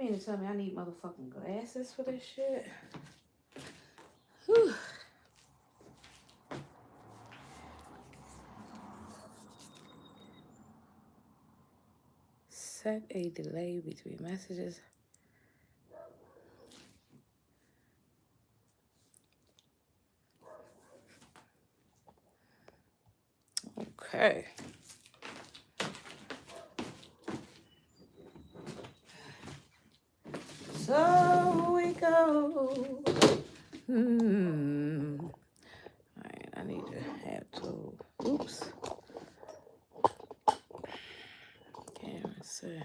mean to tell me I need motherfucking glasses for this shit? Whew. Set a delay between messages. Okay. So we go. Alright, I need to have to. Oops. Can't even see.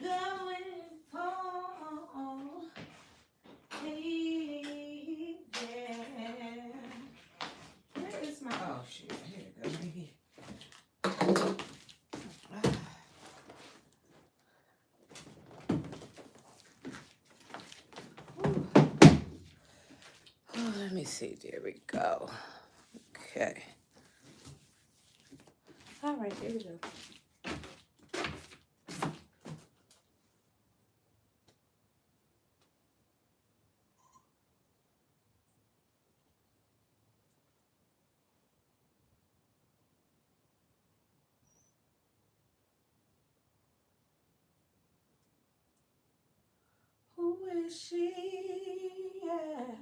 Going for the Where is my oh shit? Here it goes. Maybe. Oh, let me see. There we go. Okay. All right, there we go. Who is she? Yeah.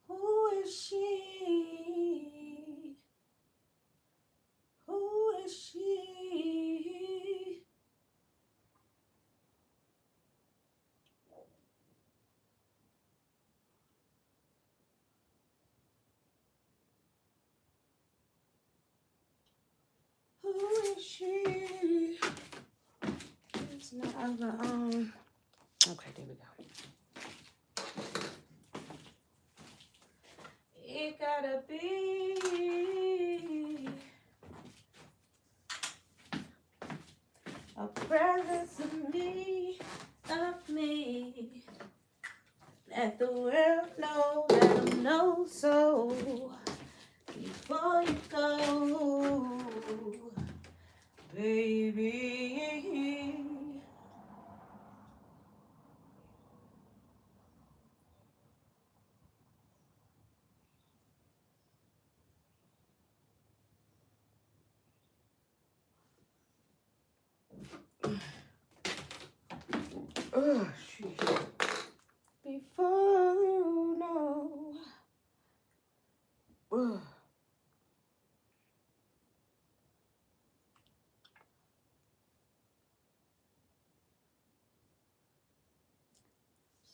Who is she? Who is she? Who is she? It's not other Okay, there we go. It gotta be a presence of me, let the world know that I'm no so before you go, baby. Oh, shit. Before you know. Ugh.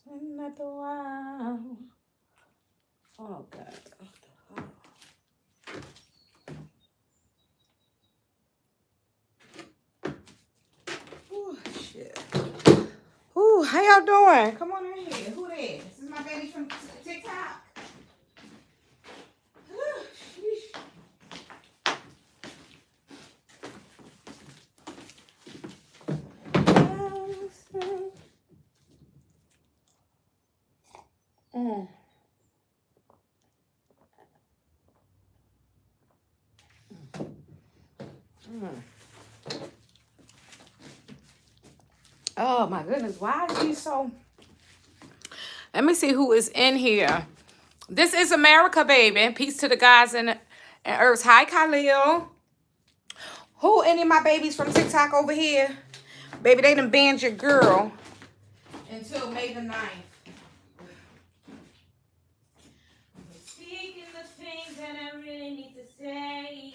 Another while. Oh, God. Oh, shit. Ooh, how y'all doing? Come on in here. Who this? This is my baby from TikTok. Ooh, sheesh. Oh my goodness, why is he so... Let me see who is in here. This is America, baby. Peace to the guys and Earth. Hi, Khalil. Who any of my babies from TikTok over here? Baby, they done banned your girl until May the 9th. Speaking the things that I really need to say.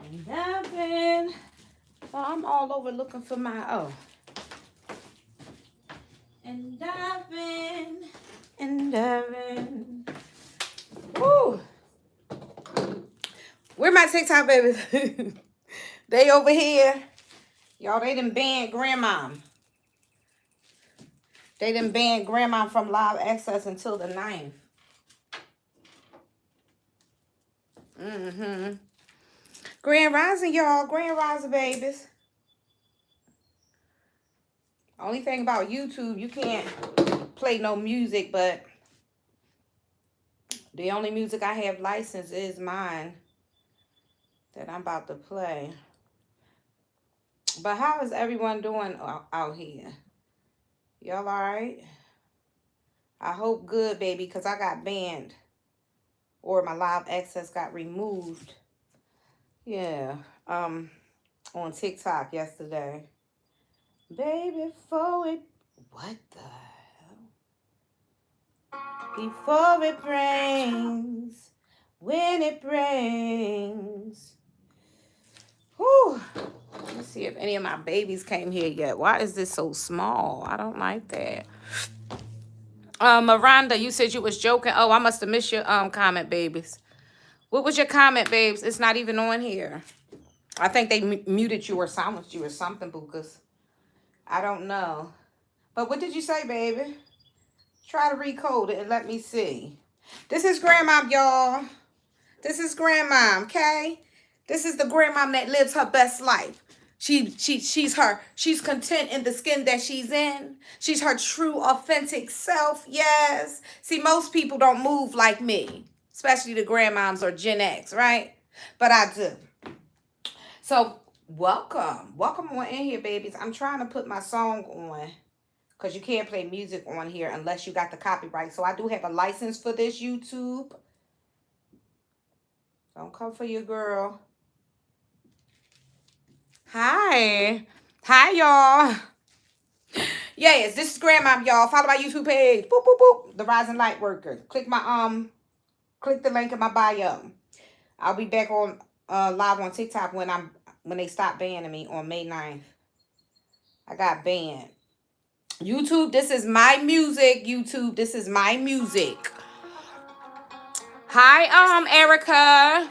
And I've been... I'm all over looking for my... Oh. And I've been... Woo! Where my TikTok babies? They over here. Y'all, they done banned grandma. They done banned Grandma from live access until the 9th. Grand Rising, y'all. Grand Rising, babies. Only thing about YouTube, you can't play no music, but the only music I have licensed is mine that I'm about to play. But how is everyone doing out here? Y'all all right? I hope good, baby, because I got banned. Or my live access got removed. Yeah. On TikTok yesterday. Baby, before it... What the hell? Before it rains. When it rains. Whew. Let me see if any of my babies came here yet. Why is this so small? I don't like that. Miranda, you said you was joking. Oh, I must have missed your comment, babies. What was your comment, babes? It's not even on here. I think they muted you or silenced you or something, Bukas. I don't know. But what did you say, baby? Try to recode it and let me see. This is Grandmom, y'all. This is Grandmom, okay? This is the Grandmom that lives her best life. She's content in the skin that she's in. She's her true, authentic self. Yes. See, most people don't move like me, especially the grandmoms or Gen X, right? But I do. So welcome on in here, babies. I'm trying to put my song on because you can't play music on here unless you got the copyright. So I do have a license for this, YouTube. Don't come for your girl. Hi, y'all. Yes, this is Grandmom, y'all. Follow my YouTube page. Boop, boop, boop. Therisinglightworker. Click the link in my bio. I'll be back on live on TikTok when they stop banning me on May 9th. I got banned. YouTube, this is my music. YouTube, this is my music. Hi, Erica.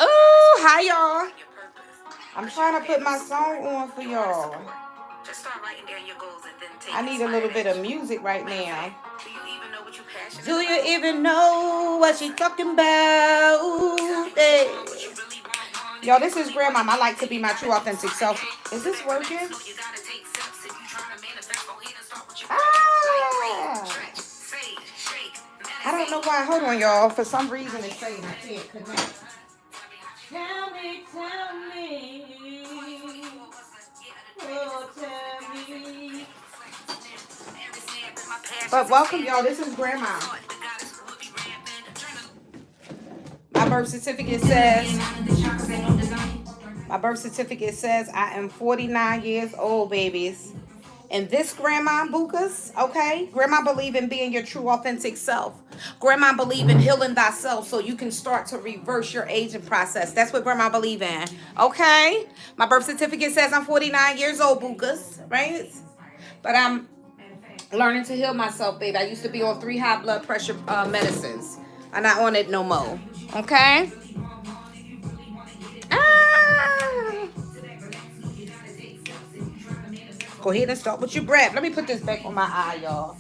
Ooh, hi, y'all. I'm trying to put my song on for y'all. I need a little bit of music right now. Do you even know what she's talking about? Hey. Yo, this is Grandmom. I like to be my true authentic self. Is this working? I don't know why. Hold on, y'all. For some reason, it's saying I can't connect. Tell me. Oh, tell me. But welcome, y'all. This is Grandma. My birth certificate says I am 49 years old, babies. And this Grandma Bukas, okay? Grandma believe in being your true authentic self. Grandma believe in healing thyself so you can start to reverse your aging process. That's what Grandma believe in, okay? My birth certificate says I'm 49 years old, Bukas, right? But I'm learning to heal myself, baby. I used to be on 3 high blood pressure medicines. I'm not on it no more, okay? Go ahead and start with your breath. Let me put this back on my eye, y'all.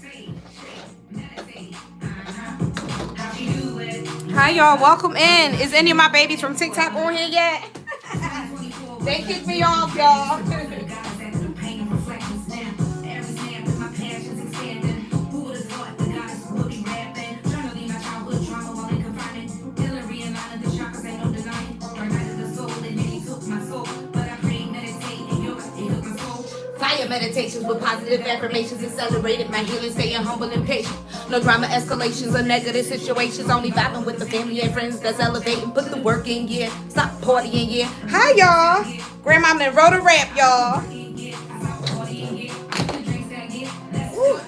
Hi, y'all. Welcome in. Is any of my babies from TikTok on here yet? They kicked me off, y'all. Meditations with positive affirmations accelerated my healing, staying humble and patient. No drama escalations or negative situations. Only vibing with the family and friends that's elevating. Put the work in, yeah. Stop partying, yeah. Hi, y'all. Grandma then wrote a rap, y'all. Woo.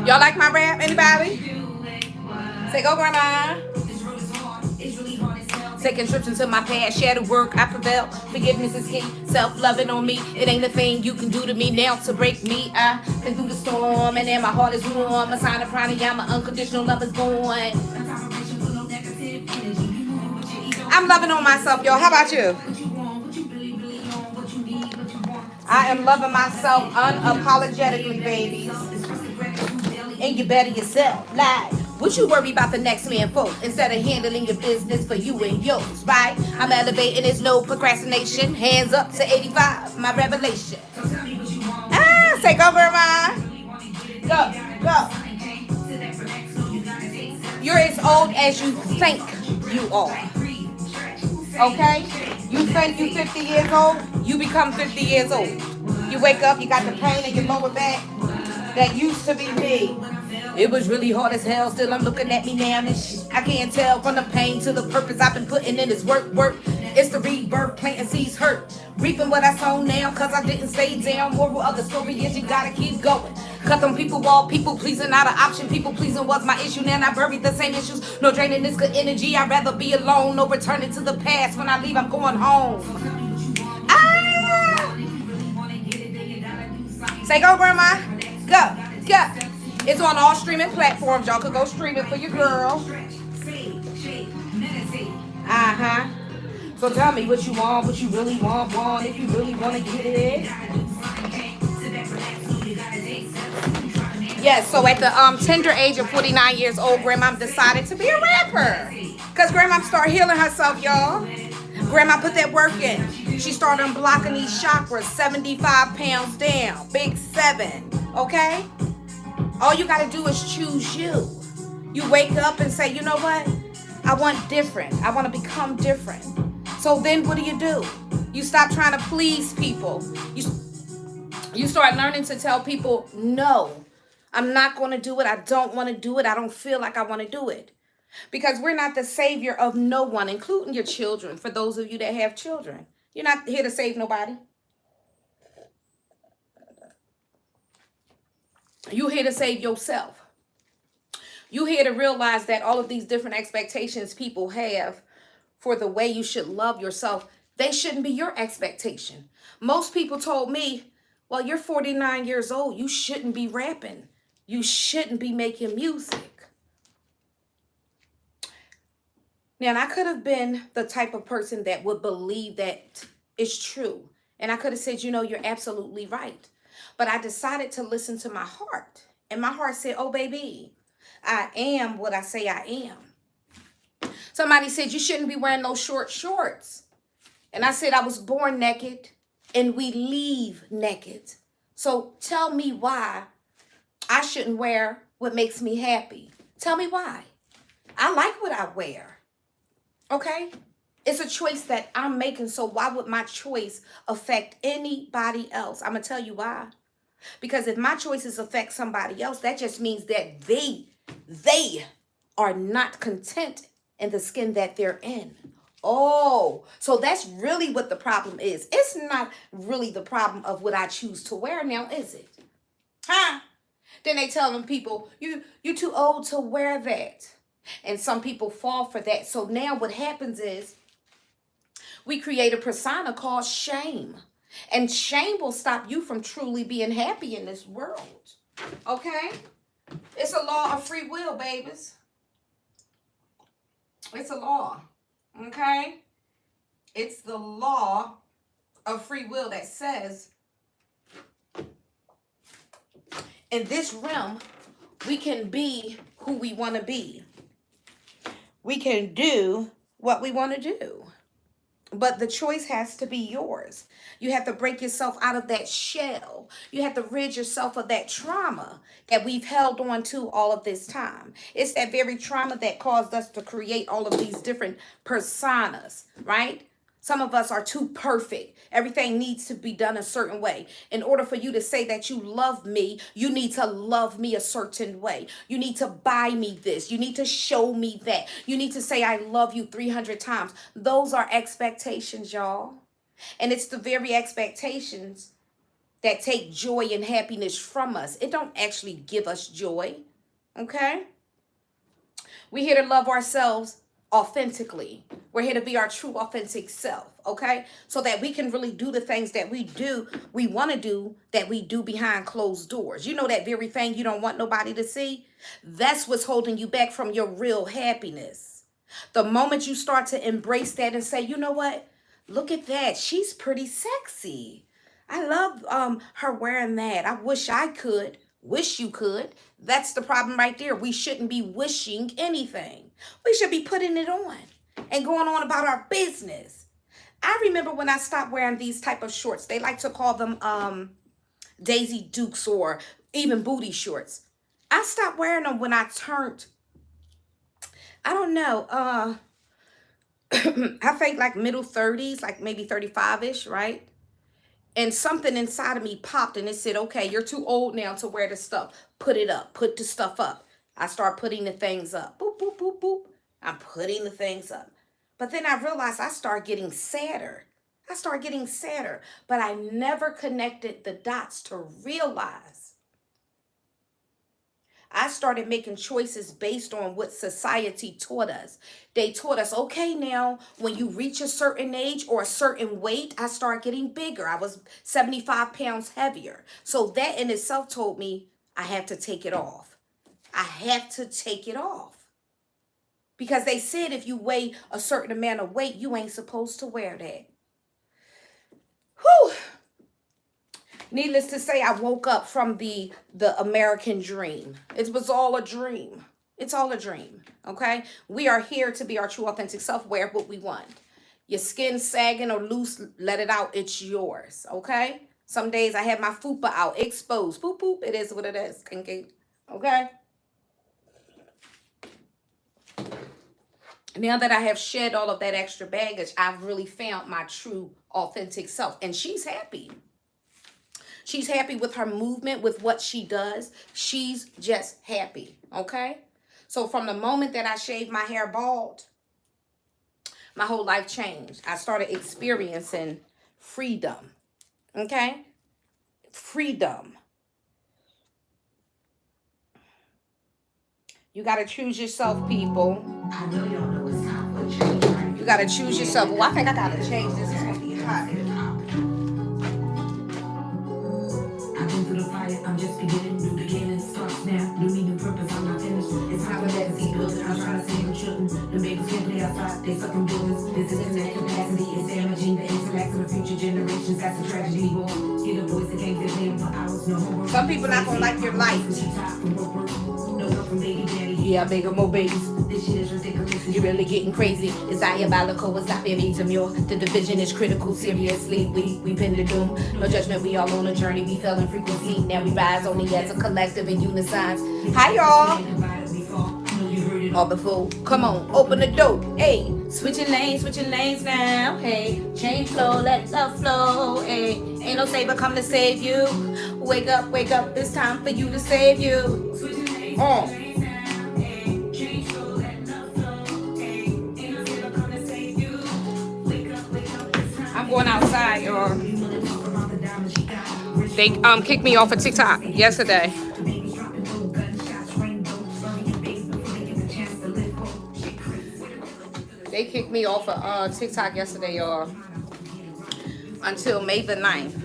Y'all like my rap? Anybody? Say go, Grandma. Taking trips into my past, shadow work, I prevail. Forgiveness is key, self-loving on me. It ain't a thing you can do to me now to break me. I've been through the storm, and then my heart is warm. A sign of pranayama, unconditional love is born. I'm loving on myself, y'all. How about you? I am loving myself unapologetically, babies. And you better yourself. Like, what you worry about the next man for? Instead of handling your business for you and yours, right? I'm elevating, there's no procrastination. Hands up to 85, my revelation. Say go, grandma. Go. You're as old as you think you are. Okay? You think you 50 years old, you become 50 years old. You wake up, you got the pain in your lower back. That used to be me. It was really hard as hell, still I'm looking at me now. I can't tell from the pain to the purpose I've been putting in this work. It's the rebirth, planting seeds hurt. Reaping what I sown now, cause I didn't stay down. Moral of the story is you gotta keep going. Cut them people off, people pleasing not an option. People pleasing was my issue, now I buried the same issues. No draining this good energy, I'd rather be alone. No returning to the past, when I leave I'm going home. Say go, grandma. Go. It's on all streaming platforms. Y'all could go stream it for your girl. So tell me what you want, what you really want, if you really want to get it. Yes, so at the tender age of 49 years old, grandma decided to be a rapper. Because grandma started healing herself, y'all. Grandma put that work in. She started unblocking these chakras, 75 pounds down, big 7, okay? All you got to do is choose you. You wake up and say, you know what? I want different. I want to become different. So then what do? You stop trying to please people. You start learning to tell people, no, I'm not going to do it. I don't want to do it. I don't feel like I want to do it. Because we're not the savior of no one, including your children. For those of you that have children, you're not here to save nobody. You're here to save yourself. You're here to realize that all of these different expectations people have for the way you should love yourself, they shouldn't be your expectation. Most people told me, well, you're 49 years old. You shouldn't be rapping. You shouldn't be making music. Now, I could have been the type of person that would believe that it's true. And I could have said, you know, you're absolutely right. But I decided to listen to my heart. And my heart said, oh, baby, I am what I say I am. Somebody said, you shouldn't be wearing those short shorts. And I said, I was born naked and we leave naked. So tell me why I shouldn't wear what makes me happy. Tell me why. I like what I wear. Okay? It's a choice that I'm making. So why would my choice affect anybody else? I'm going to tell you why. Because if my choices affect somebody else, that just means that they are not content in the skin that they're in. Oh, so that's really what the problem is. It's not really the problem of what I choose to wear now, is it? Huh? Then they telling people, you're too old to wear that. And some people fall for that. So now what happens is we create a persona called shame. And shame will stop you from truly being happy in this world. Okay? It's a law of free will, babies. It's a law. Okay? It's the law of free will that says in this realm, we can be who we want to be. We can do what we want to do. But the choice has to be yours. You have to break yourself out of that shell. You have to rid yourself of that trauma that we've held on to all of this time. It's that very trauma that caused us to create all of these different personas, right? Some of us are too perfect. Everything needs to be done a certain way. In order for you to say that you love me, you need to love me a certain way. You need to buy me this. You need to show me that. You need to say I love you 300 times. Those are expectations, y'all. And it's the very expectations that take joy and happiness from us. It don't actually give us joy, okay? We're here to love ourselves authentically. We're here to be our true authentic self, okay? So that we can really do the things that we want to do, that we do behind closed doors. You know, that very thing you don't want nobody to see? That's what's holding you back from your real happiness. The moment you start to embrace that and say, you know what? Look at that. She's pretty sexy. I love her wearing that. I wish I could. Wish you could. That's the problem right there. We shouldn't be wishing anything. We should be putting it on and going on about our business. I remember when I stopped wearing these type of shorts. They like to call them Daisy Dukes or even booty shorts. I stopped wearing them when I turned, I don't know, I think like middle 30s, like maybe 35-ish, right? And something inside of me popped and it said, okay, you're too old now to wear the stuff. Put it up. Put the stuff up. I start putting the things up. Boop, boop, boop, boop. I'm putting the things up. But then I realized I started getting sadder. But I never connected the dots to realize I started making choices based on what society taught us. They taught us, okay, now, when you reach a certain age or a certain weight, I start getting bigger. I was 75 pounds heavier. So that in itself told me I have to take it off. Because they said if you weigh a certain amount of weight, you ain't supposed to wear that. Whew. Needless to say, I woke up from the American dream. It was all a dream. It's all a dream, okay? We are here to be our true authentic self, wear what we want. Your skin sagging or loose, let it out. It's yours, okay? Some days I have my fupa out, exposed. Boop, boop, it is what it is, okay? Now that I have shed all of that extra baggage, I've really found my true authentic self. And she's happy. She's happy with her movement, with what she does. She's just happy, okay? So from the moment that I shaved my hair bald, my whole life changed. I started experiencing freedom, okay? Freedom. You got to choose yourself, people. I really don't know what's time for a change, right? You got to choose yourself. Well, I think I got to change this. It's going to be hot. I'm just beginning, new beginning starts now. New me, new purpose, I'm not finished. It's time for legacy building. I'm trying to save them children. The babies can't play outside, they sucking buildings. This is that capacity, it's damaging the intellect of the future generations. That's a tragedy, boy. Get a voice that can't get named for hours, no homework. Some people not gonna like your life. No help from baby daddy. Yeah, bigger, more babies. This shit is ridiculous. You're really getting crazy. It's diabolical, it's not very demure. The division is critical, seriously. We pin the doom. No judgment, we all on a journey. We fell in frequency. Now we rise only as a collective in unison. Hi, y'all. All the fool. Come on, open the door. Hey, switching lanes now. Hey, change flow, let love flow. Hey, ain't no savior come to save you. Wake up, it's time for you to save you. I'm going outside, y'all. They kicked me off of TikTok yesterday. They kicked me off of TikTok yesterday, y'all. Until May the 9th.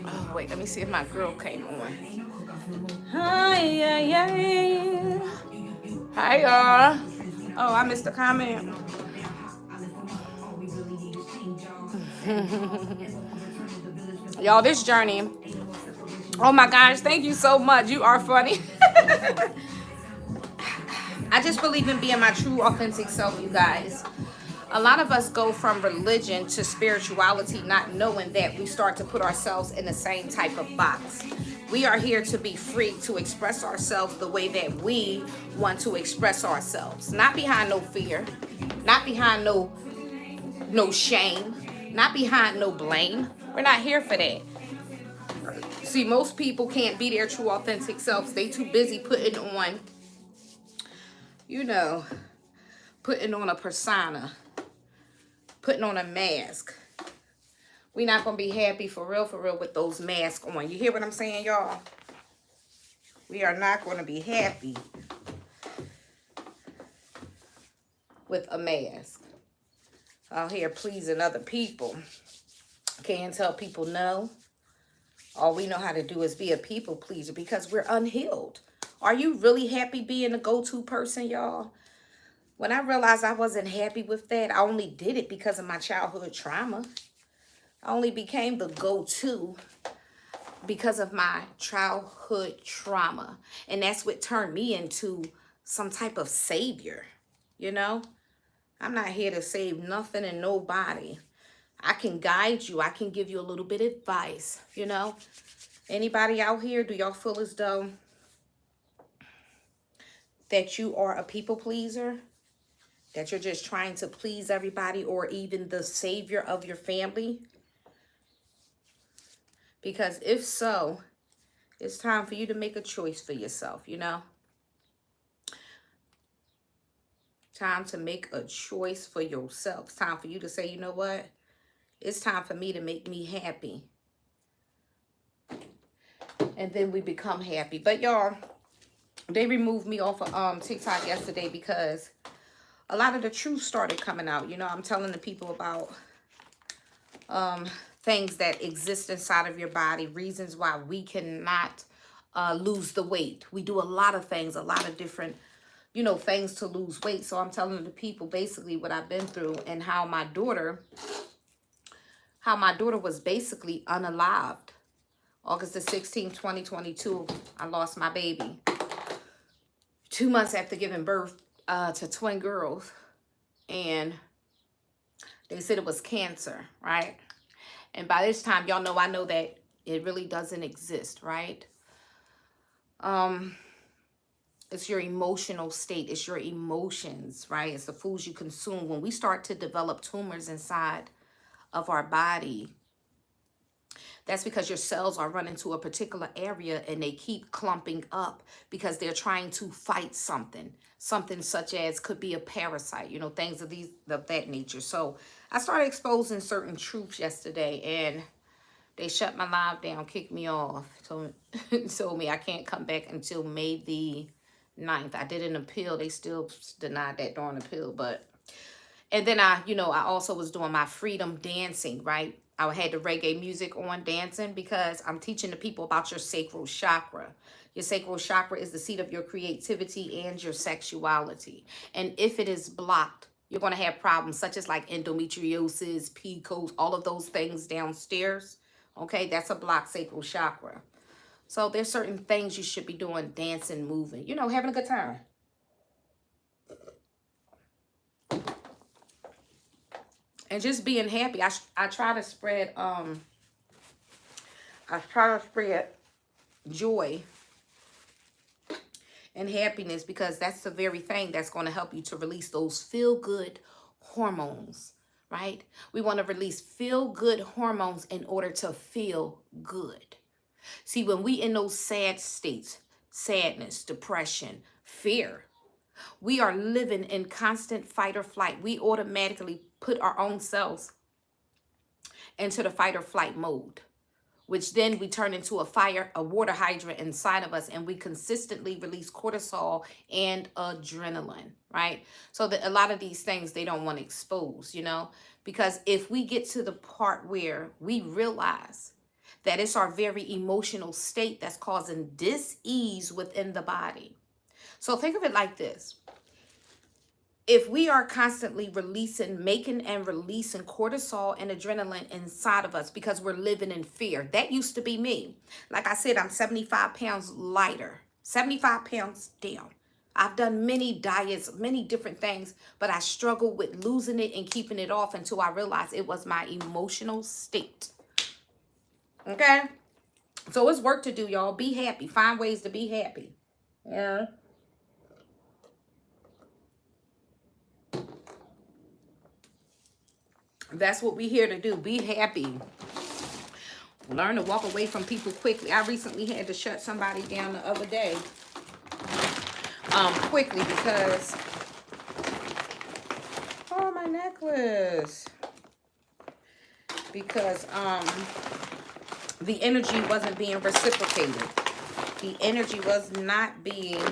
Oh, wait, let me see if my girl came on. Hi, y'all. Oh, I missed a comment. Y'all, this journey. Oh my gosh, thank you so much. You are funny. I just believe in being my true authentic self, you guys. A lot of us go from religion to spirituality not knowing that we start to put ourselves in the same type of box. We are here to be free to express ourselves the way that we want to express ourselves. Not behind no fear, not behind no shame, not behind no blame. We're not here for that. See, most people can't be their true authentic selves. They too busy putting on, putting on a persona, putting on a mask. We're not going to be happy for real with those masks on. You hear what I'm saying, y'all? We are not going to be happy with a mask. Out here pleasing other people. Can't tell people no. All we know how to do is be a people pleaser because we're unhealed. Are you really happy being a go-to person, y'all? When I realized I wasn't happy with that, I only did it because of my childhood trauma. I only became the go-to because of my childhood trauma. And that's what turned me into some type of savior, you know? I'm not here to save nothing and nobody. I can guide you. I can give you a little bit of advice, you know? Anybody out here, do y'all feel as though that you are a people pleaser? That you're just trying to please everybody or even the savior of your family? Because if so, it's time for you to make a choice for yourself, you know? Time to make a choice for yourself. It's time for you to say, you know what? It's time for me to make me happy. And then we become happy. But y'all, they removed me off of TikTok yesterday because a lot of the truth started coming out. You know, I'm telling the people about things that exist inside of your body, reasons why we cannot lose the weight. We do a lot of things, a lot of different, you know, things to lose weight. So I'm telling the people basically what I've been through and how my daughter was basically unalived. August the 16th, 2022, I lost my baby. 2 months after giving birth to twin girls. And they said it was cancer, right? And by this time, y'all know I know that it really doesn't exist, right? It's your emotional state. It's your emotions, right? It's the foods you consume. When we start to develop tumors inside of our body, that's because your cells are running to a particular area and they keep clumping up because they're trying to fight something. Something such as could be a parasite, you know, things of that nature. So I started exposing certain truths yesterday and they shut my live down, kicked me off, told me I can't come back until May the 9th. I did an appeal. They still denied that darn appeal. And then I also was doing my freedom dancing, right? I had the reggae music on dancing because I'm teaching the people about your sacral chakra. Your sacral chakra is the seat of your creativity and your sexuality. And if it is blocked, you're going to have problems such as like endometriosis, PCOS, all of those things downstairs. Okay, that's a blocked sacral chakra. So there's certain things you should be doing, dancing, moving, you know, having a good time. And just being happy. I try to spread joy and happiness because that's the very thing that's going to help you to release those feel-good hormones, right? We want to release feel-good hormones in order to feel good. See, when we in those sad states, sadness, depression, fear, we are living in constant fight or flight. We automatically put our own selves into the fight or flight mode, which then we turn into a water hydrant inside of us, and we consistently release cortisol and adrenaline, right? So that a lot of these things they don't want to expose, you know, because if we get to the part where we realize that it's our very emotional state that's causing dis-ease within the body. So think of it like this. If we are constantly making and releasing cortisol and adrenaline inside of us because we're living in fear. That used to be me. Like I said, I'm 75 pounds lighter, 75 pounds down. I've done many diets, many different things, but I struggled with losing it and keeping it off until I realized it was my emotional state. Okay? So it's work to do, y'all. Be happy. Find ways to be happy. Yeah. That's what we're here to do. Be happy. Learn to walk away from people quickly. I recently had to shut somebody down the other day. Quickly because... Oh, my necklace. Because, the energy wasn't being reciprocated. The energy was not being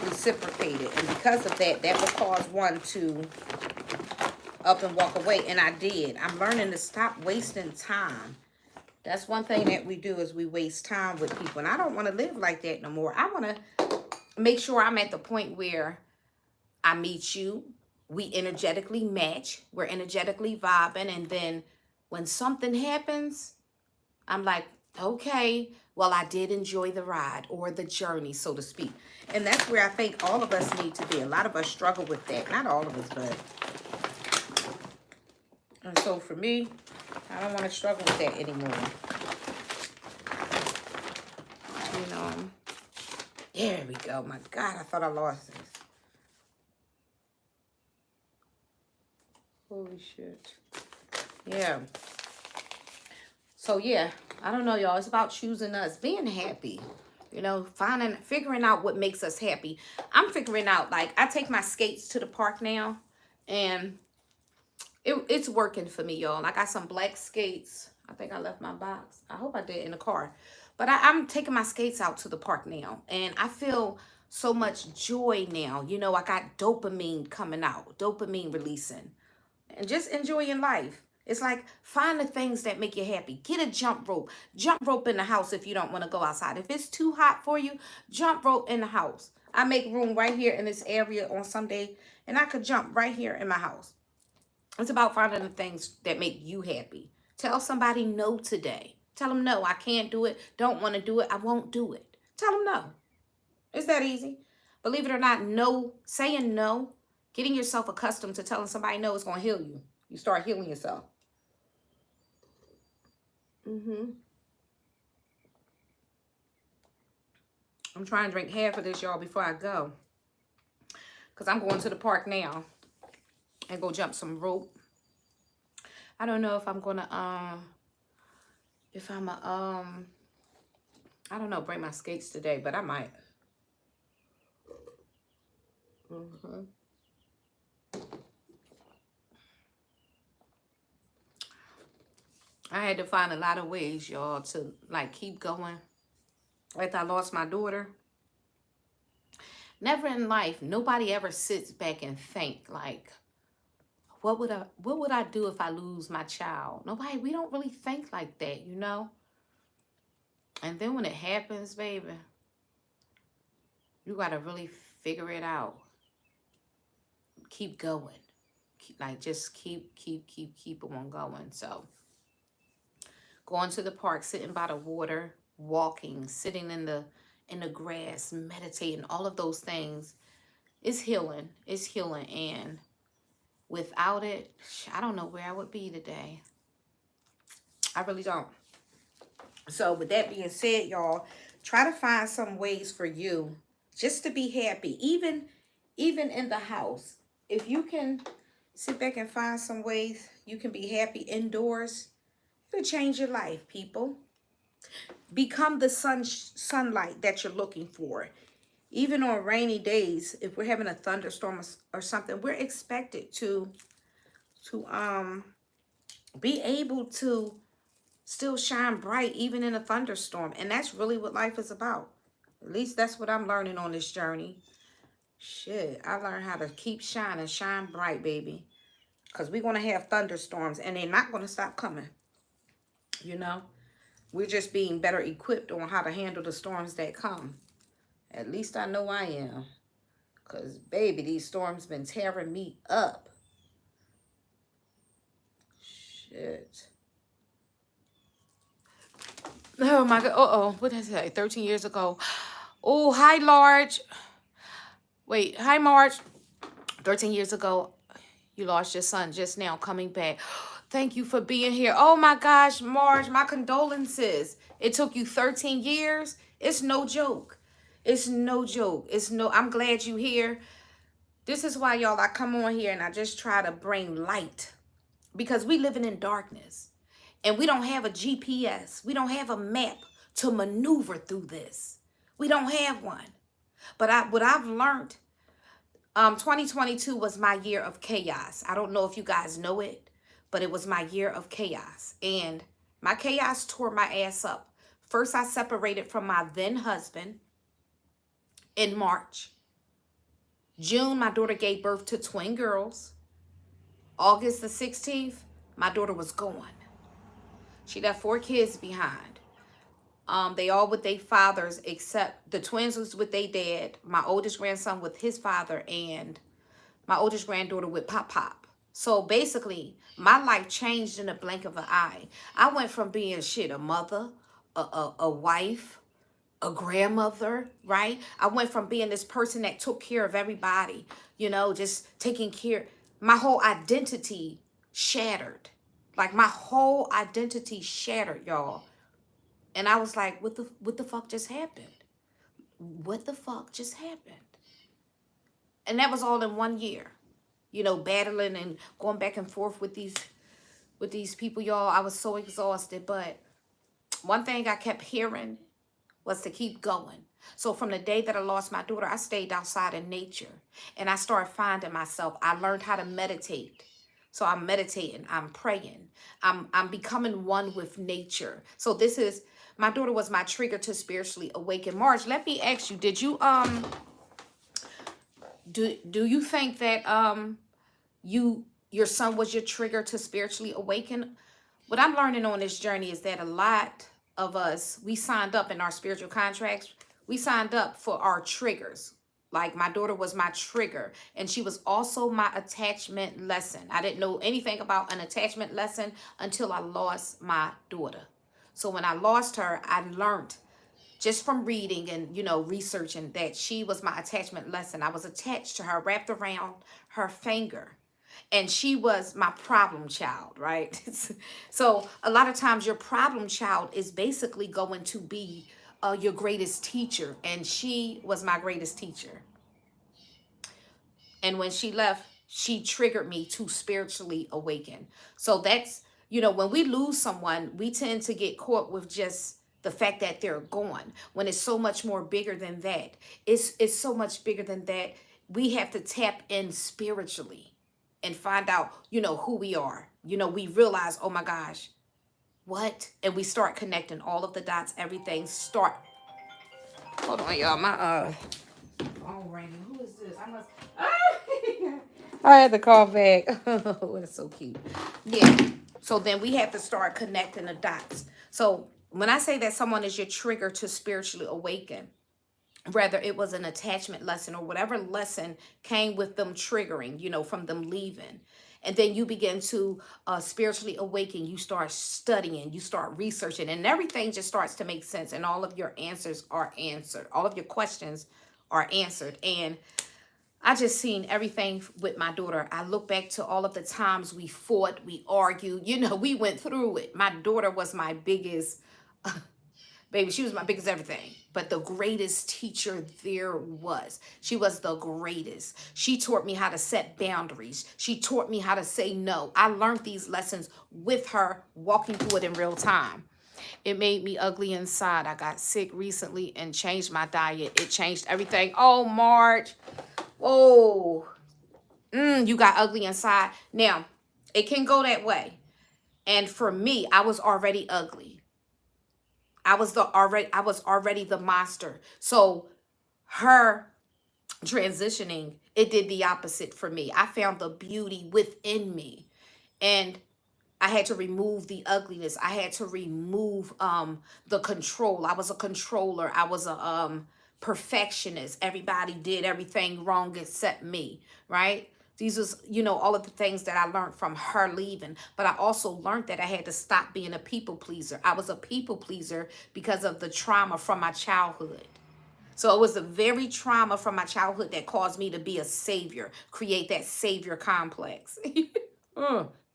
reciprocate it. And because of that, that will cause one to up and walk away. And I did. I'm learning to stop wasting time. That's one thing that we do, is we waste time with people. And I don't want to live like that no more. I want to make sure I'm at the point where I meet you, we energetically match, we're energetically vibing, and then when something happens, I'm like, okay, well, I did enjoy the ride or the journey, so to speak. And that's where I think all of us need to be. A lot of us struggle with that. Not all of us, but. And so for me, I don't want to struggle with that anymore. You know, there we go. My God, I thought I lost this. Holy shit. Yeah. So, yeah. I don't know, y'all. It's about choosing us. Being happy. You know, figuring out what makes us happy. I'm figuring out, like, I take my skates to the park now. And it's working for me, y'all. I got some black skates. I think I left my box. I hope I did in the car. But I'm taking my skates out to the park now. And I feel so much joy now. You know, I got dopamine coming out. Dopamine releasing. And just enjoying life. It's like, find the things that make you happy. Get a jump rope. Jump rope in the house if you don't want to go outside. If it's too hot for you, jump rope in the house. I make room right here in this area on some day, and I could jump right here in my house. It's about finding the things that make you happy. Tell somebody no today. Tell them no, I can't do it. Don't want to do it. I won't do it. Tell them no. It's that easy. Believe it or not, no, saying no, getting yourself accustomed to telling somebody no is going to heal you. You start healing yourself. I'm trying to drink half of this, y'all, before I go. Because I'm going to the park now and go jump some rope. I don't know if I'm going to, I don't know, bring my skates today, but I might. I had to find a lot of ways, y'all, to, like, keep going. After I lost my daughter, never in life, nobody ever sits back and think, like, what would I do if I lose my child? Nobody, we don't really think like that, you know? And then when it happens, baby, you got to really figure it out. Keep going. Just keep on going. So, going to the park, sitting by the water, walking, sitting in the grass, meditating, all of those things is healing. It's healing. And without it, I don't know where I would be today. I really don't. So with that being said, y'all, try to find some ways for you just to be happy. Even in the house. If you can sit back and find some ways you can be happy indoors, it'll change your life, people. Become the sunlight that you're looking for. Even on rainy days, if we're having a thunderstorm or something, we're expected to be able to still shine bright even in a thunderstorm. And that's really what life is about. At least that's what I'm learning on this journey. Shit, I learned how to keep shining, shine bright, baby. Because we're going to have thunderstorms and they're not going to stop coming. You know? We're just being better equipped on how to handle the storms that come. At least I know I am. Because, baby, these storms been tearing me up. Shit. Oh, my God. Uh-oh. What did I say? 13 years ago. Oh, hi, Large. Wait. Hi, Marge. 13 years ago, you lost your son just now coming back. Thank you for being here. Oh, my gosh, Marge, my condolences. It took you 13 years. It's no joke. It's no joke. I'm glad you're here. This is why, y'all, I come on here and I just try to bring light. Because we living in darkness. And we don't have a GPS. We don't have a map to maneuver through this. We don't have one. But what I've learned, 2022 was my year of chaos. I don't know if you guys know it, but it was my year of chaos. And my chaos tore my ass up. First, I separated from my then husband in March. June, my daughter gave birth to twin girls. August the 16th, my daughter was gone. She left 4 kids behind. They all with their fathers, except the twins was with their dad, my oldest grandson with his father, and my oldest granddaughter with Pop. So basically, my life changed in a blink of an eye. I went from being a mother, a wife, a grandmother, right? I went from being this person that took care of everybody, just taking care. My whole identity shattered. Like my whole identity shattered, y'all. And I was like, what the fuck just happened? What the fuck just happened? And that was all in 1 year. Battling and going back and forth with these people, y'all. I was so exhausted. But one thing I kept hearing was to keep going. So from the day that I lost my daughter, I stayed outside in nature. And I started finding myself. I learned how to meditate. So I'm meditating. I'm praying. I'm becoming one with nature. So my daughter was my trigger to spiritually awaken. Marge, let me ask you, did you do you think that your son was your trigger to spiritually awaken? What I'm learning on this journey is that a lot of us, we signed up in our spiritual contracts. We signed up for our triggers. Like my daughter was my trigger, and she was also my attachment lesson. I didn't know anything about an attachment lesson until I lost my daughter. So when I lost her, I learned just from reading and, researching that she was my attachment lesson. I was attached to her, wrapped around her finger. And she was my problem child, right? So a lot of times your problem child is basically going to be your greatest teacher. And she was my greatest teacher. And when she left, she triggered me to spiritually awaken. So that's, when we lose someone, we tend to get caught with just the fact that they're gone, when it's so much more bigger than that. It's so much bigger than that. We have to tap in spiritually and find out, who we are. We realize, oh my gosh, what? And we start connecting all of the dots, everything start. Hold on, y'all. My phone ringing. Who is this? I had to call back. Oh, it's so cute. Yeah. So then we have to start connecting the dots. So when I say that someone is your trigger to spiritually awaken, whether it was an attachment lesson or whatever lesson came with them triggering, from them leaving. And then you begin to spiritually awaken. You start studying, you start researching, and everything just starts to make sense. And all of your answers are answered. All of your questions are answered. And I just seen everything with my daughter. I look back to all of the times we fought, we argued, we went through it. My daughter was my biggest baby, she was my biggest everything, but the greatest teacher there was. She was the greatest. She taught me how to set boundaries. She taught me how to say no. I learned these lessons with her, walking through it in real time. It made me ugly inside. I got sick recently and changed my diet. It changed everything. Oh, Marge. Oh, you got ugly inside. Now, it can go that way. And for me, I was already ugly. I was already the monster. So her transitioning, it did the opposite for me. I found the beauty within me. And I had to remove the ugliness. I had to remove the control. I was a controller. I was a perfectionist. Everybody did everything wrong except me, right? These was, all of the things that I learned from her leaving. But I also learned that I had to stop being a people pleaser. I was a people pleaser because of the trauma from my childhood. So it was the very trauma from my childhood that caused me to be a savior, create that savior complex.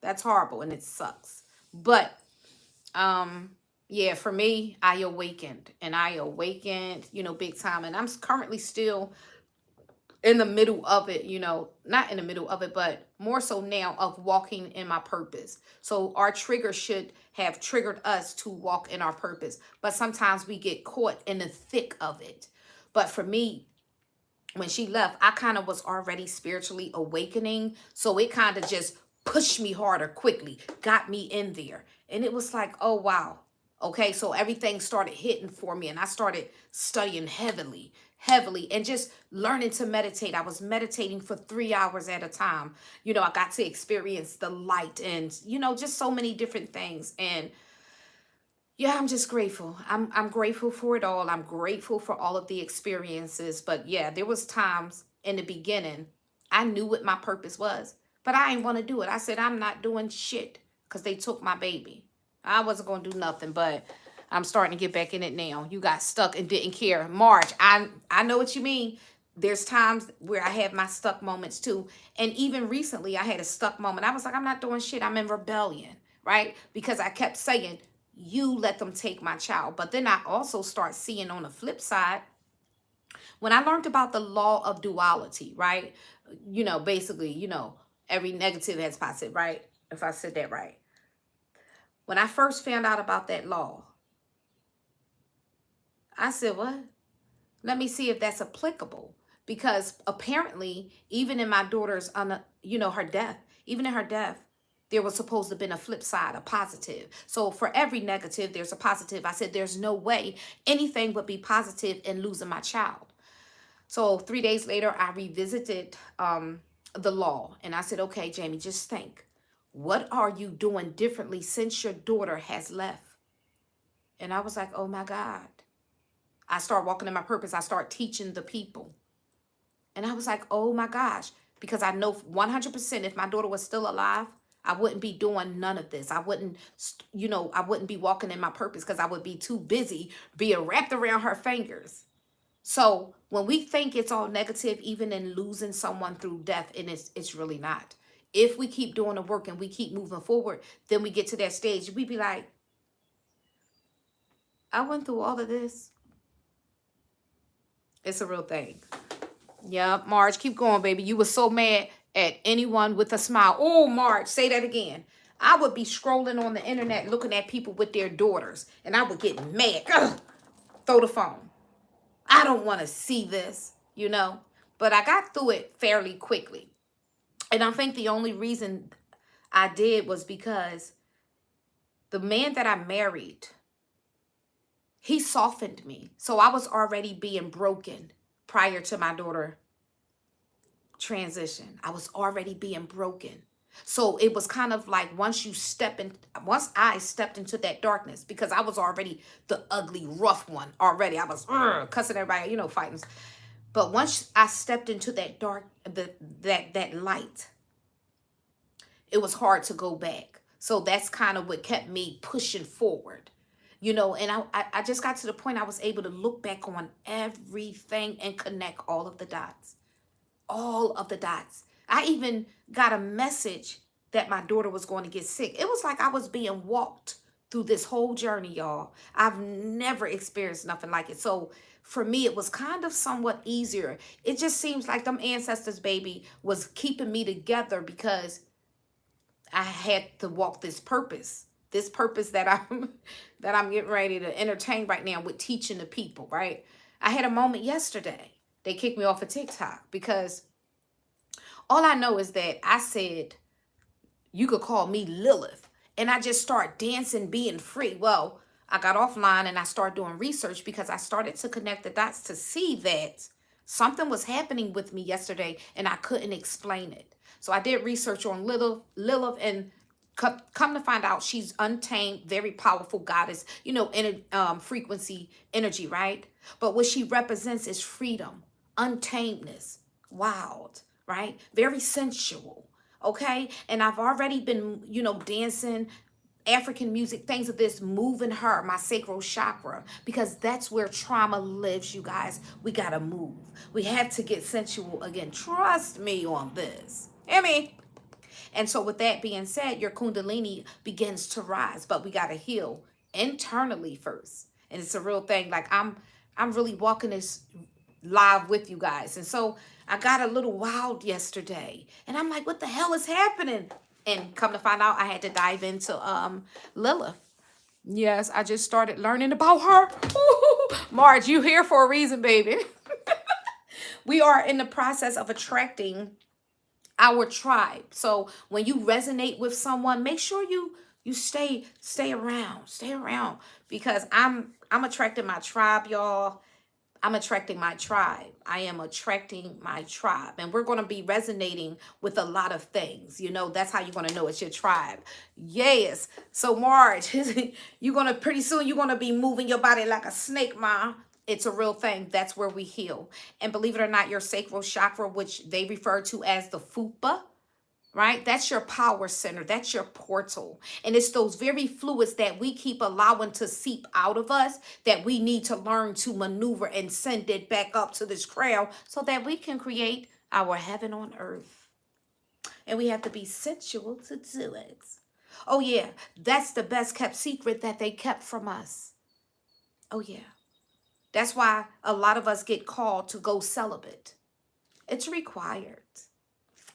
That's horrible and it sucks. But yeah, for me, I awakened, big time. And I'm currently still in the middle of it, not in the middle of it, but more so now of walking in my purpose. So our trigger should have triggered us to walk in our purpose. But sometimes we get caught in the thick of it. But for me, when she left, I kind of was already spiritually awakening. So it kind of just pushed me harder quickly, got me in there. And it was like, oh, wow. Okay, so everything started hitting for me, and I started studying heavily, and just learning to meditate. I was meditating for 3 hours at a time. I got to experience the light and, just so many different things. And yeah, I'm just grateful. I'm grateful for it all. I'm grateful for all of the experiences. But yeah, there was times in the beginning I knew what my purpose was, but I didn't want to do it. I said I'm not doing shit because they took my baby. I wasn't gonna do nothing, but I'm starting to get back in it now. You got stuck and didn't care. March, I know what you mean. There's times where I have my stuck moments too. And even recently I had a stuck moment. I was like, I'm not doing shit. I'm in rebellion, right? Because I kept saying, you let them take my child. But then I also start seeing on the flip side, when I learned about the law of duality, right? Basically, every negative has positive, right? If I said that right. When I first found out about that law, I said, what? Let me see if that's applicable. Because apparently, even in my daughter's, her death, even in her death, there was supposed to have been a flip side, a positive. So for every negative, there's a positive. I said, there's no way anything would be positive in losing my child. So 3 days later, I revisited the law. And I said, okay, Jamie, just think. What are you doing differently since your daughter has left? And I was like, oh my God. I start walking in my purpose. I start teaching the people. And I was like, oh my gosh. Because I know 100% if my daughter was still alive, I wouldn't be doing none of this. I wouldn't be walking in my purpose because I would be too busy being wrapped around her fingers. So when we think it's all negative, even in losing someone through death, and it's really not. If we keep doing the work and we keep moving forward, then we get to that stage. We be like, I went through all of this. It's a real thing. Yeah, Marge, keep going, baby. You were so mad at anyone with a smile. Oh, Marge, say that again. I would be scrolling on the internet looking at people with their daughters, and I would get mad. Ugh, throw the phone. I don't want to see this, But I got through it fairly quickly. And I think the only reason I did was because the man that I married, he softened me. So I was already being broken prior to my daughter transition. I was already being broken. So it was kind of like once I stepped into that darkness, because I was already the ugly, rough one already. I was cussing everybody, fighting. But once I stepped into that dark, that light, it was hard to go back. So that's kind of what kept me pushing forward. And I just got to the point I was able to look back on everything and connect all of the dots. All of the dots. I even got a message that my daughter was going to get sick. It was like I was being walked through this whole journey, y'all. I've never experienced nothing like it. So for me, it was kind of somewhat easier. It just seems like them ancestors, baby, was keeping me together because I had to walk this purpose that I'm getting ready to entertain right now with teaching the people, right? I had a moment yesterday. They kicked me off of TikTok because all I know is that I said, you could call me Lilith. And I just start dancing, being free. Well, I got offline and I started doing research because I started to connect the dots to see that something was happening with me yesterday and I couldn't explain it. So I did research on Lilith, and come to find out she's untamed, very powerful goddess, frequency energy, right? But what she represents is freedom, untamedness, wild, right? Very sensual, okay? And I've already been, dancing, African music, things of this, moving her, my sacral chakra, because that's where trauma lives, you guys. We got to move. We have to get sensual again. Trust me on this. Hear me? And so with that being said, your kundalini begins to rise, but we got to heal internally first. And it's a real thing. Like I'm really walking this live with you guys. And so I got a little wild yesterday and I'm like, what the hell is happening? And come to find out, I had to dive into Lilith. Yes, I just started learning about her. Ooh, Marge, you here for a reason, baby. We are in the process of attracting our tribe. So when you resonate with someone, make sure you You stay around because I'm attracting my tribe, y'all. I'm attracting my tribe. I am attracting my tribe. And we're going to be resonating with a lot of things. You know, that's how you're going to know it's your tribe. Yes. So March, you're going to pretty soon, you're going to be moving your body like a snake, ma. It's a real thing. That's where we heal. And believe it or not, your sacral chakra, which they refer to as the fupa, right? That's your power center. That's your portal. And it's those very fluids that we keep allowing to seep out of us that we need to learn to maneuver and send it back up to this crown so that we can create our heaven on earth. And we have to be sensual to do it. Oh yeah, that's the best kept secret that they kept from us. Oh yeah. That's why a lot of us get called to go celibate. It's required.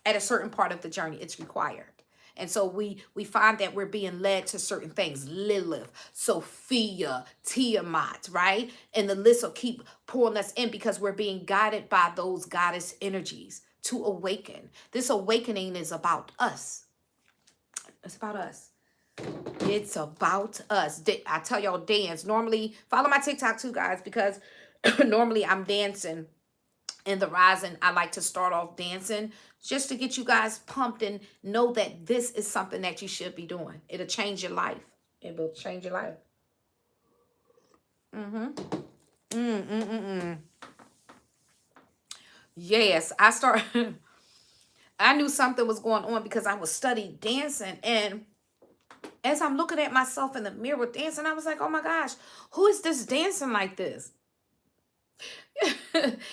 At a certain part of the journey, it's required. And so we find that we're being led to certain things. Lilith, Sophia, Tiamat, right? And the list will keep pulling us in because we're being guided by those goddess energies to awaken. This awakening is about us. It's about us. It's about us. I tell y'all, dance. Normally, follow my TikTok too, guys, because normally I'm dancing. In the rising, I like to start off dancing just to get you guys pumped and know that this is something that you should be doing. It'll change your life. It will change your life. Yes, I knew something was going on because I was studying dancing. And as I'm looking at myself in the mirror dancing, I was like, oh my gosh, who is this dancing like this?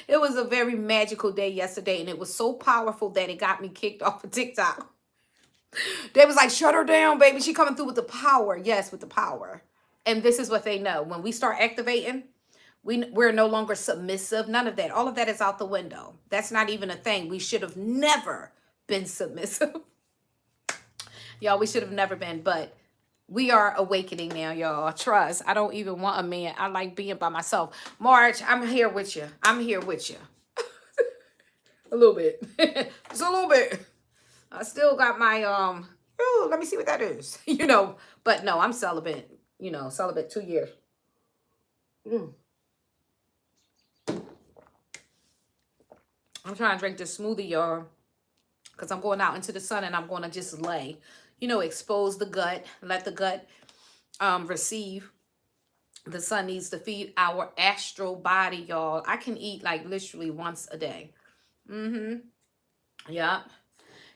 It was a very magical day yesterday, and it was so powerful that it got me kicked off of TikTok. They was like, shut her down, baby. She coming through with the power. Yes, with the power. And this is what they know. When we start activating, we're no longer submissive. None of that. All of that is out the window. That's not even a thing. We should have never been submissive. Y'all, we should have never been, but we are awakening now, y'all. Trust. I don't even want a man. I like being by myself. March, I'm here with you. I'm here with you. A little bit. Just a little bit. I still got my, oh, let me see what that is. You know, but no, I'm celibate. You know, celibate 2 years. I'm trying to drink this smoothie, y'all, because I'm going out into the sun and I'm going to just lay. You know, expose the gut. Let the gut receive. The sun needs to feed our astral body, y'all. I can eat like literally once a day. Yeah.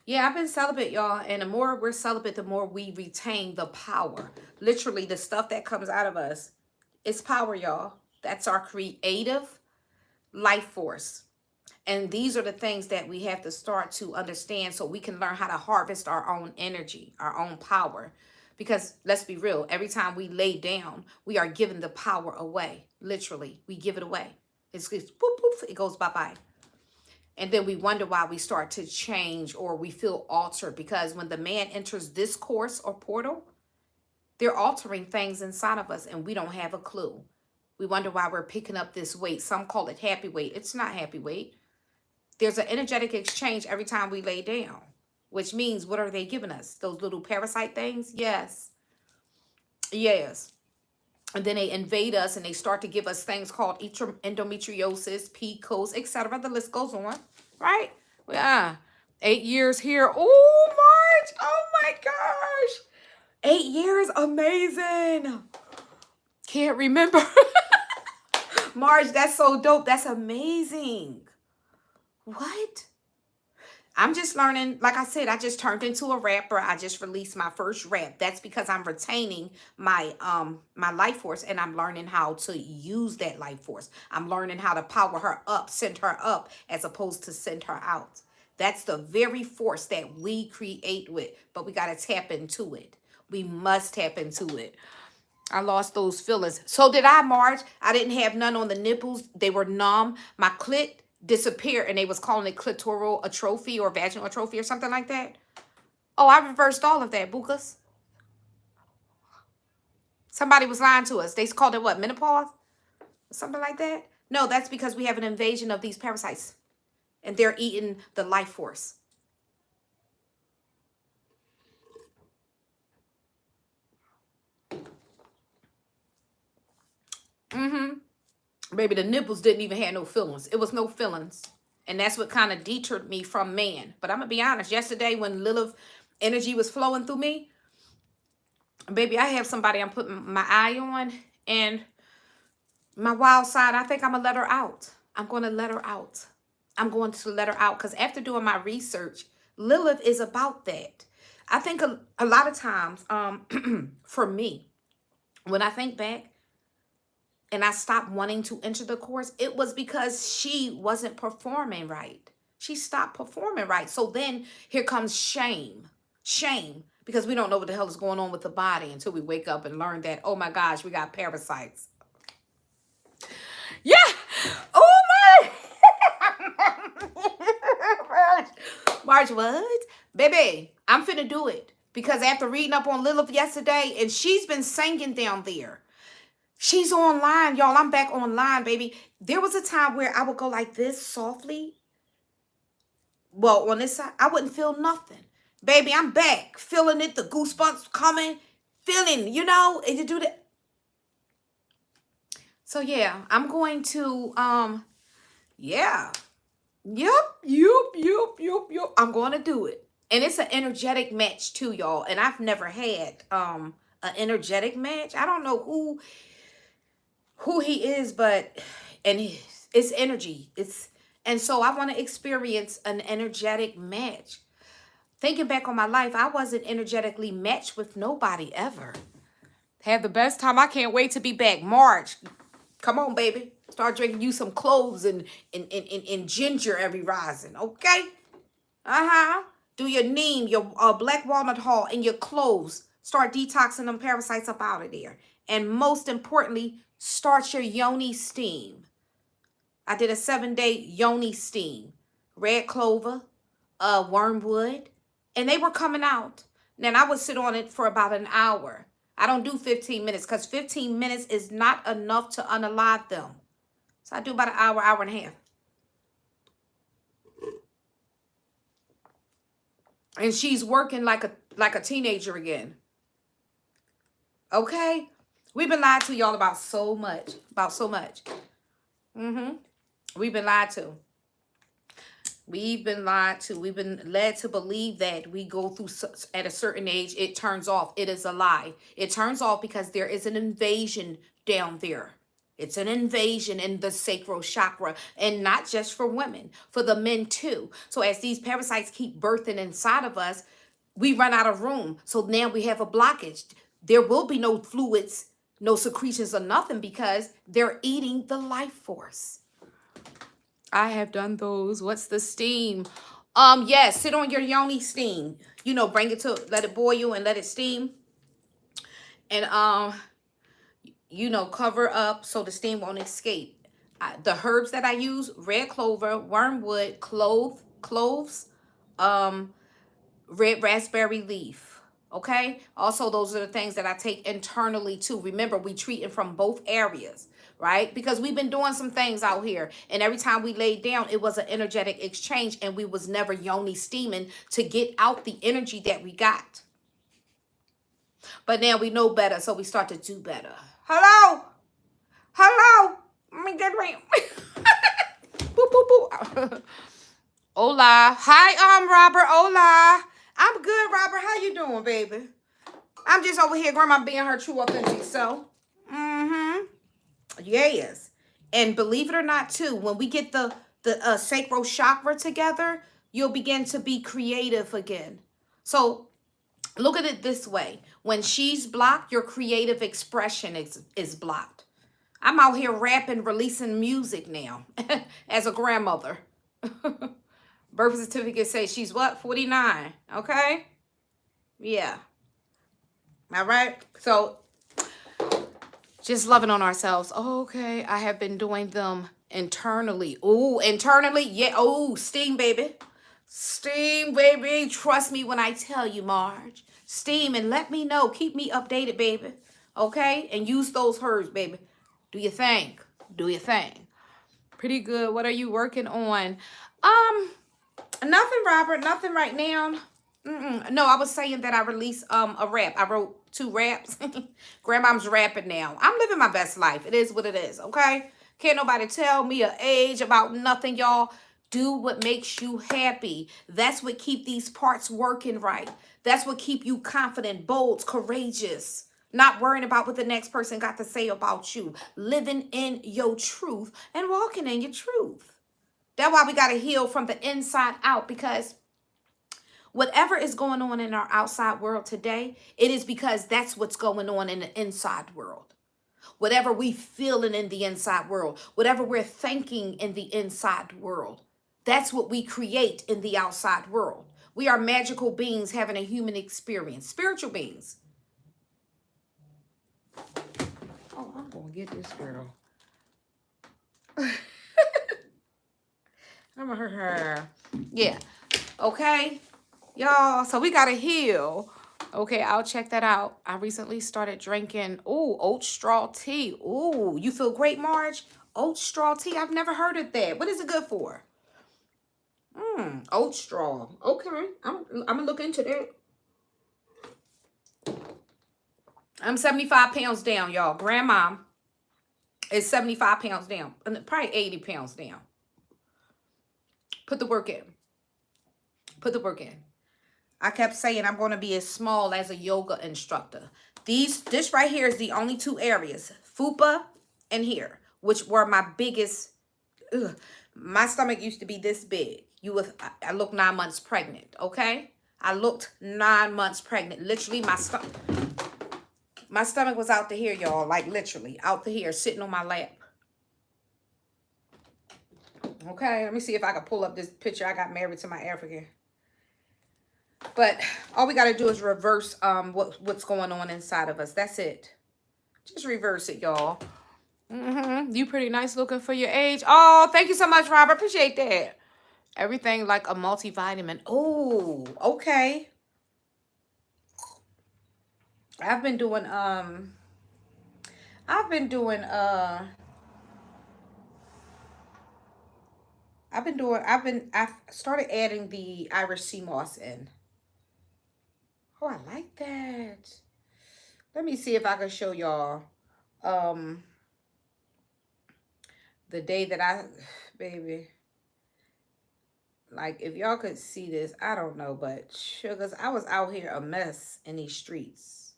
Yeah, I've been celibate, y'all. And the more we're celibate, the more we retain the power. Literally, the stuff that comes out of us is power, y'all. That's our creative life force. And these are the things that we have to start to understand so we can learn how to harvest our own energy, our own power. Because let's be real, every time we lay down, we are giving the power away. Literally, we give it away. It's poof, poof, it goes bye-bye. And then we wonder why we start to change or we feel altered. Because when the man enters this course or portal, they're altering things inside of us and we don't have a clue. We wonder why we're picking up this weight. Some call it happy weight. It's not happy weight. There's an energetic exchange every time we lay down, which means what are they giving us? Those little parasite things? Yes. Yes. And then they invade us and they start to give us things called endometriosis, PCOS, etc. The list goes on, right? Yeah. 8 years here. Oh, March. Oh, my gosh. 8 years. Amazing. Can't remember. March, that's so dope. That's amazing. What? I'm just learning. Like I said, I just turned into a rapper. I just released my first rap. That's because I'm retaining my my life force and I'm learning how to use that life force. I'm learning how to power her up, send her up as opposed to send her out. That's the very force that we create with, but we got to tap into it. We must tap into it. I lost those feelings. So did I, March. I didn't have none on the nipples. They were numb. My clit disappeared and they was calling it clitoral atrophy or vaginal atrophy or something like that. Oh, I reversed all of that, Bukas. Somebody was lying to us. They called it what, menopause? Something like that? No, that's because we have an invasion of these parasites and they're eating the life force. Baby, the nipples didn't even have no feelings. It was no feelings. And that's what kind of deterred me from man. But I'm going to be honest. Yesterday when Lilith energy was flowing through me, baby, I have somebody I'm putting my eye on. And my wild side, I think I'm going to let her out. I'm going to let her out. I'm going to let her out. Because after doing my research, Lilith is about that. I think a lot of times, for me, when I think back, and I stopped wanting to enter the course, it was because she wasn't performing right. She stopped performing right. So then here comes shame. Shame. Because we don't know what the hell is going on with the body until we wake up and learn that, oh my gosh, we got parasites. Yeah. Oh my. March, what? Baby, I'm finna do it. Because after reading up on Lilith yesterday, and she's been singing down there. She's online, y'all. I'm back online, baby. There was a time where I would go like this softly. Well, on this side, I wouldn't feel nothing. Baby, I'm back. Feeling it, the goosebumps coming. Feeling, you know, and you do that. So, yeah, I'm going to, yeah. Yup. I'm going to do it. And it's an energetic match too, y'all. And I've never had an energetic match. I don't know who he is, but and it's energy. And so I want to experience an energetic match. Thinking back on my life, I wasn't energetically matched with nobody ever. Had the best time. I can't wait to be back. March. Come on, baby. Start drinking you some cloves and ginger every rising. Okay? Do your neem, your black walnut hull, and your cloves. Start detoxing them parasites up out of there. And most importantly, start your yoni steam. I did a 7-day yoni steam. Red clover, wormwood, and they were coming out. Then I would sit on it for about an hour. I don't do 15 minutes because 15 minutes is not enough to unalive them. So I do about an hour, hour and a half. And she's working like a teenager again. Okay? We've been lied to, y'all, about so much. We've been lied to. We've been lied to. We've been led to believe that we go through at a certain age, it turns off. It is a lie. It turns off because there is an invasion down there. It's an invasion in the sacral chakra, and not just for women, for the men too. So as these parasites keep birthing inside of us, we run out of room. So now we have a blockage. There will be no fluids, no secretions or nothing because they're eating the life force. I have done those. What's the steam? Yes, sit on your yoni steam. You know, bring it to, let it boil and let it steam. And, you know, cover up so the steam won't escape. The herbs that I use, red clover, wormwood, cloves, red raspberry leaf. Okay? Also, those are the things that I take internally too. Remember, we treating from both areas, right? Because we've been doing some things out here. And every time we laid down, it was an energetic exchange. And we was never yoni steaming to get out the energy that we got. But now we know better, so we start to do better. Hello? Let me get right. Boop, boop, boop. Hola. Hi, Robert. Hola. I'm good, Robert. How you doing, baby? I'm just over here, Grandma being her true, authentic self. Yes. And believe it or not, too, when we get the sacral chakra together, you'll begin to be creative again. So look at it this way. When she's blocked, your creative expression is blocked. I'm out here rapping, releasing music now as a grandmother. Birth certificate says she's what? 49. Okay? Yeah. All right? So, just loving on ourselves. Okay, I have been doing them internally. Oh, internally? Yeah. Oh, steam, baby. Steam, baby. Trust me when I tell you, Marge. Steam and let me know. Keep me updated, baby. Okay? And use those herbs, baby. Do your thing. Do your thing. Pretty good. What are you working on? Nothing, Robert. Nothing right now. No, I was saying that I released a rap. I wrote 2 raps. Grandmom's rapping now. I'm living my best life. It is what it is, okay? Can't nobody tell me a age about nothing, y'all. Do what makes you happy. That's what keep these parts working right. That's what keep you confident, bold, courageous. Not worrying about what the next person got to say about you. Living in your truth and walking in your truth. That's why we got to heal from the inside out, because whatever is going on in our outside world today, it is because that's what's going on in the inside world. Whatever we feeling in the inside world, whatever we're thinking in the inside world, that's what we create in the outside world. We are magical beings having a human experience, spiritual beings. Oh, I'm going to get this girl. I'm going to hurt her. Yeah. Okay. Y'all, so we got to heal. Okay, I'll check that out. I recently started drinking, oat straw tea. Ooh, you feel great, Marge? Oat straw tea. I've never heard of that. What is it good for? Oat straw. Okay, I'm going to look into that. I'm 75 pounds down, y'all. Grandma is 75 pounds down. Probably 80 pounds down. Put the work in. Put the work in. I kept saying I'm going to be as small as a yoga instructor. This right here is the only 2 areas. Fupa and here, which were my biggest. My stomach used to be this big. I looked 9 months pregnant, okay? I looked 9 months pregnant. Literally, my stomach was out to here, y'all. Like, literally, out to here, sitting on my lap. Okay, let me see if I can pull up this picture. I got married to my African. But all we got to do is reverse what's going on inside of us. That's it. Just reverse it, y'all. You pretty nice looking for your age. Oh, thank you so much, Robert. Appreciate that. Everything like a multivitamin. Oh, okay. I've started adding the Irish sea moss in. Oh, I like that. Let me see if I can show y'all the day that baby, like, if y'all could see this, I don't know, but sugars, I was out here a mess in these streets.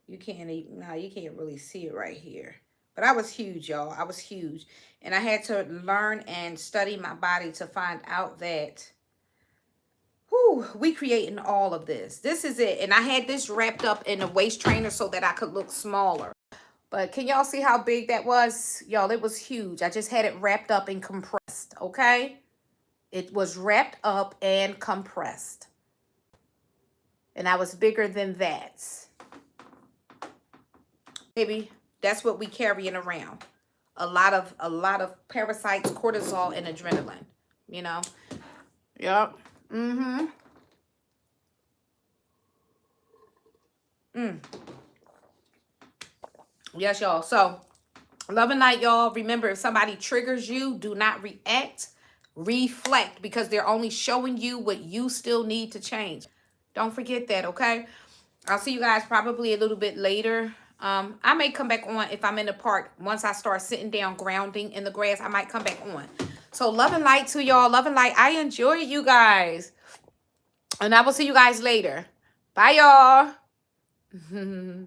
You can't really see it right here. But I was huge, y'all. I was huge. And I had to learn and study my body to find out that we creating all of this. This is it. And I had this wrapped up in a waist trainer so that I could look smaller. But can y'all see how big that was? Y'all, it was huge. I just had it wrapped up and compressed, okay? It was wrapped up and compressed. And I was bigger than that. Maybe that's what we carrying around. A lot of parasites, cortisol, and adrenaline. You know? Yep. Yes, y'all. So, love and light, y'all. Remember, if somebody triggers you, do not react. Reflect, because they're only showing you what you still need to change. Don't forget that, okay? I'll see you guys probably a little bit later. I may come back on if I'm in the park. Once I start sitting down, grounding in the grass, I might come back on. So, love and light to y'all. Love and light. I enjoy you guys. And I will see you guys later. Bye, y'all.